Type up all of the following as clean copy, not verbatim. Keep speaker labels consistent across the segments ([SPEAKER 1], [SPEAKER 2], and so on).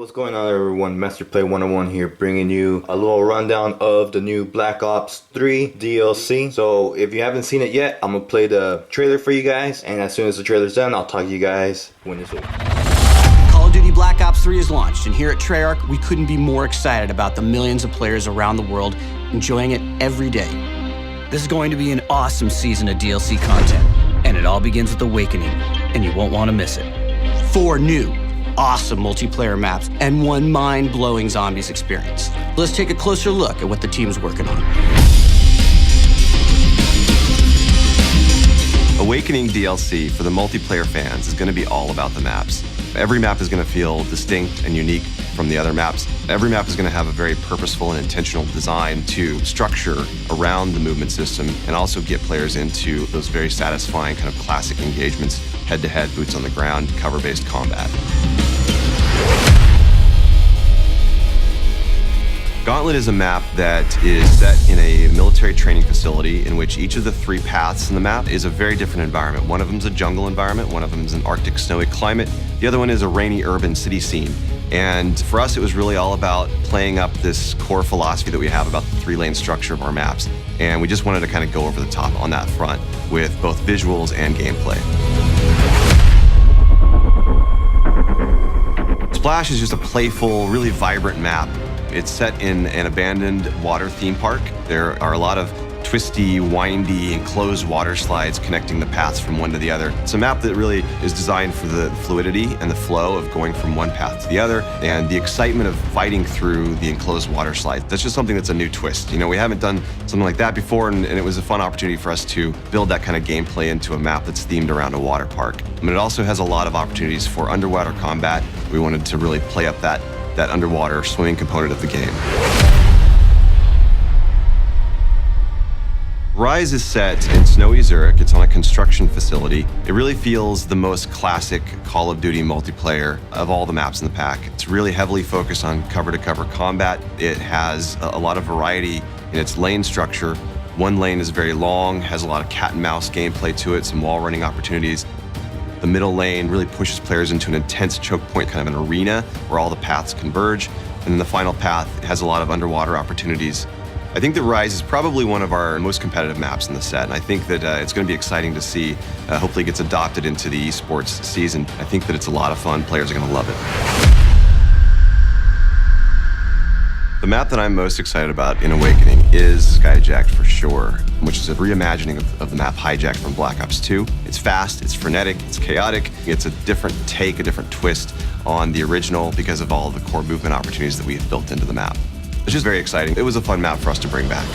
[SPEAKER 1] What's going on, everyone? Master Play 101 here, bringing you a little rundown of the new Black Ops 3 DLC. So if you haven't seen it yet, I'm gonna play the trailer for you guys, and as soon as the trailer's done, I'll talk to you guys when it's over.
[SPEAKER 2] Call of Duty Black Ops 3 is launched, and here at Treyarch, we couldn't be more excited about the millions of players around the world enjoying it every day. This is going to be an awesome season of DLC content, and it all begins with Awakening, and you won't want to miss it. 4 new, awesome multiplayer maps, and 1 mind-blowing zombies experience. Let's take a closer look at what the team's working on.
[SPEAKER 3] Awakening DLC for the multiplayer fans is going to be all about the maps. Every map is going to feel distinct and unique from the other maps. Every map is going to have a very purposeful and intentional design to structure around the movement system and also get players into those very satisfying kind of classic engagements, head-to-head, boots on the ground, cover-based combat. Gauntlet is a map that is set in a military training facility in which each of the 3 paths in the map is a very different environment. One of them is a jungle environment, one of them is an Arctic snowy climate, the other one is a rainy urban city scene. And for us, it was really all about playing up this core philosophy that we have about the 3-lane structure of our maps. And we just wanted to kind of go over the top on that front with both visuals and gameplay. Splash is just a playful, really vibrant map. It's set in an abandoned water theme park. There are a lot of twisty, windy, enclosed water slides connecting the paths from one to the other. It's a map that really is designed for the fluidity and the flow of going from one path to the other and the excitement of fighting through the enclosed water slides. That's just something that's a new twist. You know, we haven't done something like that before, and it was a fun opportunity for us to build that kind of gameplay into a map that's themed around a water park. And it also has a lot of opportunities for underwater combat. We wanted to really play up that underwater swimming component of the game. Rise is set in snowy Zurich. It's on a construction facility. It really feels the most classic Call of Duty multiplayer of all the maps in the pack. It's really heavily focused on cover-to-cover combat. It has a lot of variety in its lane structure. One lane is very long, has a lot of cat and mouse gameplay to it, some wall running opportunities. The middle lane really pushes players into an intense choke point, kind of an arena where all the paths converge. And then the final path has a lot of underwater opportunities. I think that Rise is probably one of our most competitive maps in the set, and I think that it's going to be exciting to see. Hopefully it gets adopted into the esports season. I think that it's a lot of fun. Players are going to love it. The map that I'm most excited about in Awakening is Skyjacked for sure, which is a reimagining of the map Hijacked from Black Ops 2. It's fast, it's frenetic, it's chaotic. It's a different take, a different twist on the original because of all the core movement opportunities that we have built into the map. It's just very exciting. It was a fun map for us to bring back.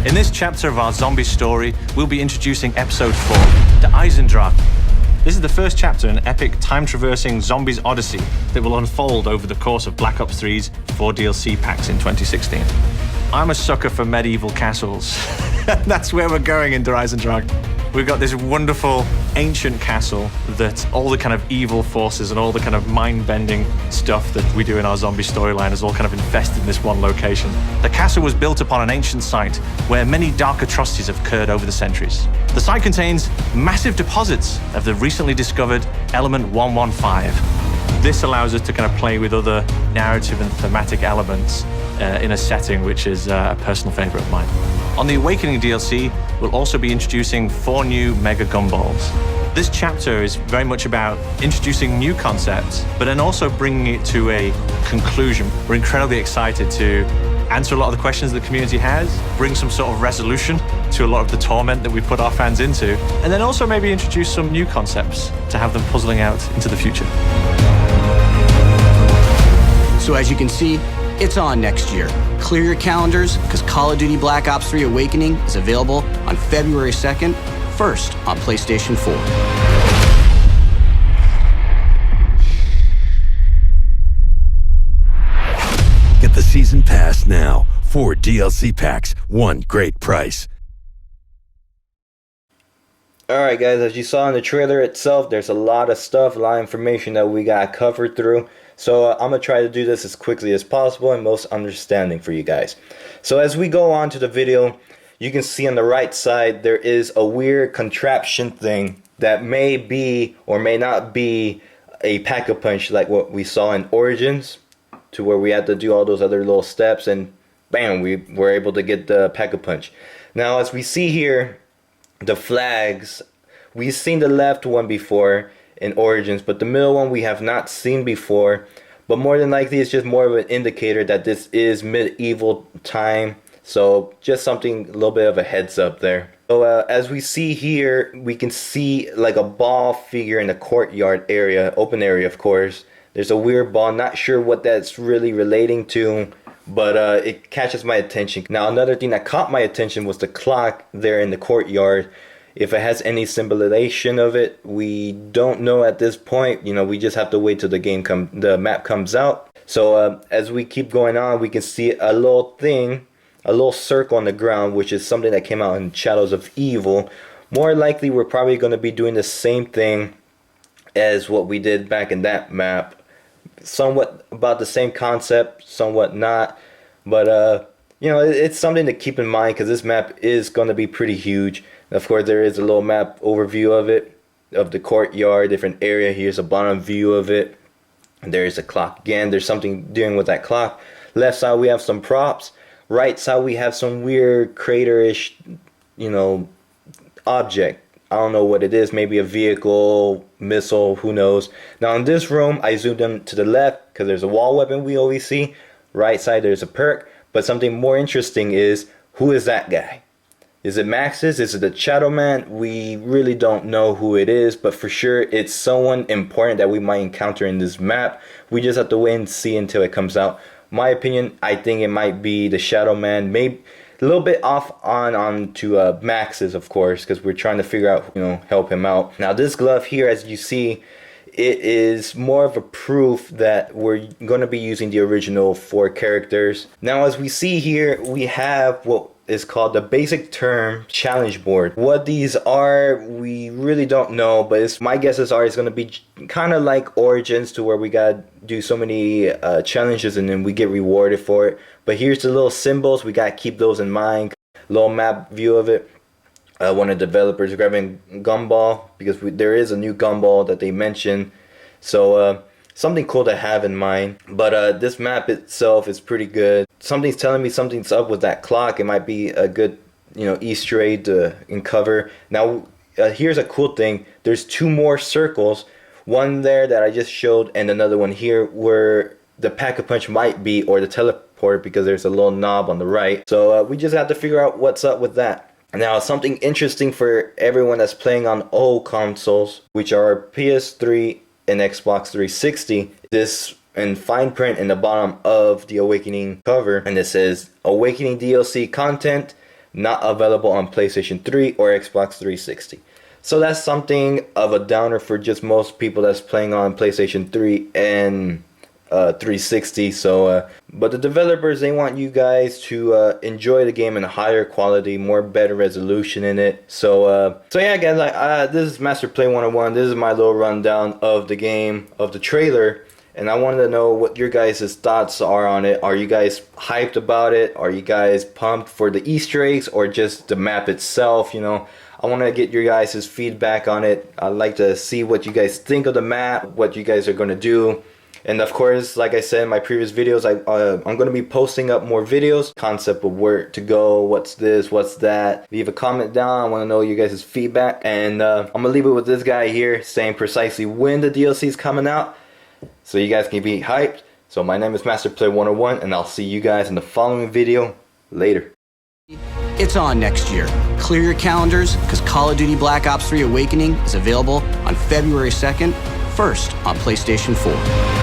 [SPEAKER 4] In this chapter of our zombie story, we'll be introducing Episode 4, the Eisendrache. This is the first chapter in an epic time-traversing zombies odyssey that will unfold over the course of Black Ops 3's 4 DLC packs in 2016. I'm a sucker for medieval castles. That's where we're going in Der Eisendrache. We've got this wonderful ancient castle that all the kind of evil forces and all the kind of mind-bending stuff that we do in our zombie storyline is all kind of infested in this one location. The castle was built upon an ancient site where many dark atrocities have occurred over the centuries. The site contains massive deposits of the recently discovered Element 115. This allows us to kind of play with other narrative and thematic elements in a setting which is a personal favorite of mine. On the Awakening DLC, we'll also be introducing 4 new Mega Gumballs. This chapter is very much about introducing new concepts, but then also bringing it to a conclusion. We're incredibly excited to answer a lot of the questions the community has, bring some sort of resolution to a lot of the torment that we put our fans into, and then also maybe introduce some new concepts to have them puzzling out into the future.
[SPEAKER 2] So as you can see, it's on next year. Clear your calendars, because Call of Duty Black Ops 3 Awakening is available on February 2nd, first on PlayStation 4.
[SPEAKER 5] Get the season pass now. 4 DLC packs, 1 great price.
[SPEAKER 1] Alright guys, as you saw in the trailer itself, there's a lot of stuff, a lot of information that we got covered through. So I'm gonna try to do this as quickly as possible and most understanding for you guys. So as we go on to the video, you can see on the right side there is a weird contraption thing that may be or may not be a Pack-a-Punch like what we saw in Origins, to where we had to do all those other little steps and bam, we were able to get the Pack-a-Punch. Now as we see here, the flags, we've seen the left one before in Origins, but the middle one we have not seen before. But more than likely it's just more of an indicator that this is medieval time, so just something, a little bit of a heads up there. So as we see here, we can see like a ball figure in the courtyard area, open area of course. There's a weird ball, not sure what that's really relating to, but it catches my attention. Now another thing that caught my attention was the clock there in the courtyard. If it has any symbolization of it, we don't know at this point. You know, we just have to wait till the map comes out. So as we keep going on, we can see a little thing, a little circle on the ground, which is something that came out in Shadows of Evil. More likely, we're probably going to be doing the same thing as what we did back in that map. Somewhat about the same concept, somewhat not. But you know, it's something to keep in mind because this map is going to be pretty huge. Of course, there is a little map overview of it, of the courtyard, different area. Here's a bottom view of it. And there's a clock again. There's something doing with that clock. Left side, we have some props. Right side, we have some weird crater-ish, you know, object. I don't know what it is. Maybe a vehicle, missile, who knows. Now, in this room, I zoomed in to the left because there's a wall weapon we always see. Right side, there's a perk. But something more interesting is, who is that guy? Is it Maxis? Is it the Shadow Man? We really don't know who it is, but for sure it's someone important that we might encounter in this map. We just have to wait and see until it comes out. My opinion, I think it might be the Shadow Man. Maybe a little bit off on to Maxis, of course, because we're trying to figure out, you know, help him out. Now this glove here, as you see, it is more of a proof that we're going to be using the original 4 characters. Now as we see here, we have what is called the basic term challenge board. What these are, we really don't know, but my guesses are it's going to be kind of like Origins, to where we gotta do so many challenges and then we get rewarded for it. But here's the little symbols, we gotta keep those in mind. Little map view of it. One of the developers grabbing Gumball, because there is a new Gumball that they mentioned. So something cool to have in mind. But this map itself is pretty good. Something's telling me something's up with that clock. It might be a good, you know, Easter egg to uncover. Now here's a cool thing. There's 2 more circles. One there that I just showed, and another one here where the Pack-a-Punch might be, or the teleport, because there's a little knob on the right. So we just have to figure out what's up with that. Now something interesting for everyone that's playing on old consoles, which are PS3 and Xbox 360, this in fine print in the bottom of the Awakening cover, and it says Awakening DLC content not available on PlayStation 3 or Xbox 360. So that's something of a downer for just most people that's playing on PlayStation 3 and 360. So but the developers, they want you guys to enjoy the game in a higher quality, more better resolution in it. So yeah guys, this is Master Play 101. This is my little rundown of the game, of the trailer, and I wanted to know what your guys' thoughts are on it. Are you guys hyped about it? Are you guys pumped for the Easter eggs or just the map itself? You know, I want to get your guys' feedback on it. I'd like to see what you guys think of the map, what you guys are going to do. And of course, like I said in my previous videos, I'm going to be posting up more videos. Concept of where to go, what's this, what's that. Leave a comment down. I want to know you guys' feedback. And I'm going to leave it with this guy here saying precisely when the DLC is coming out, so you guys can be hyped. So my name is Master Play 101, and I'll see you guys in the following video. Later.
[SPEAKER 2] It's on next year. Clear your calendars, because Call of Duty Black Ops 3 Awakening is available on February 2nd, first on PlayStation 4.